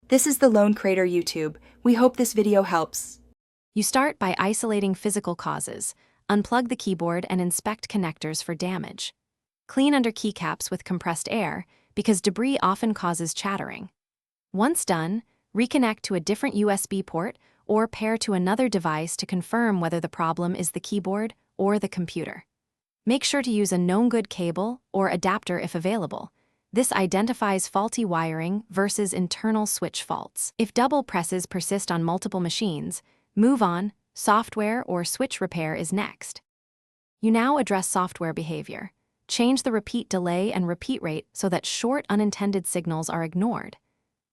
This is the Lone Crater YouTube. We hope this video helps. You start by isolating physical causes. Unplug the keyboard and inspect connectors for damage. Clean under keycaps with compressed air, because debris often causes chattering. Once done, reconnect to a different USB port or pair to another device to confirm whether the problem is the keyboard or the computer. Make sure to use a known good cable or adapter if available. This identifies faulty wiring versus internal switch faults. If double presses persist on multiple machines, move on. Software or switch repair is next. You now address software behavior. Change the repeat delay and repeat rate so that short unintended signals are ignored.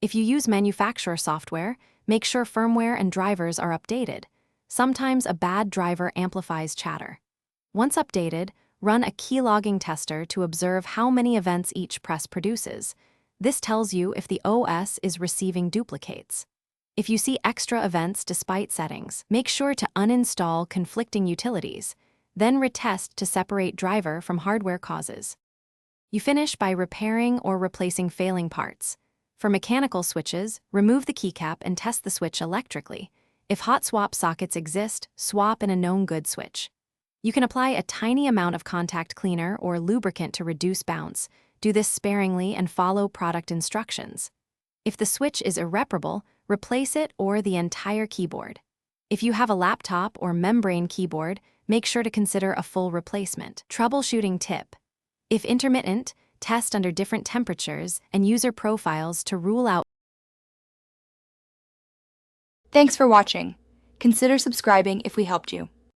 If you use manufacturer software, make sure firmware and drivers are updated. Sometimes a bad driver amplifies chatter. Once updated, run a keylogging tester to observe how many events each press produces. This tells you if the OS is receiving duplicates. If you see extra events despite settings, make sure to uninstall conflicting utilities, then retest to separate driver from hardware causes. You finish by repairing or replacing failing parts. For mechanical switches, remove the keycap and test the switch electrically. If hot swap sockets exist, swap in a known good switch. You can apply a tiny amount of contact cleaner or lubricant to reduce bounce. Do this sparingly and follow product instructions. If the switch is irreparable, replace it or the entire keyboard. If you have a laptop or membrane keyboard, make sure to consider a full replacement. Troubleshooting tip. If intermittent, test under different temperatures and user profiles to rule out. Thanks for watching. Consider subscribing if we helped you.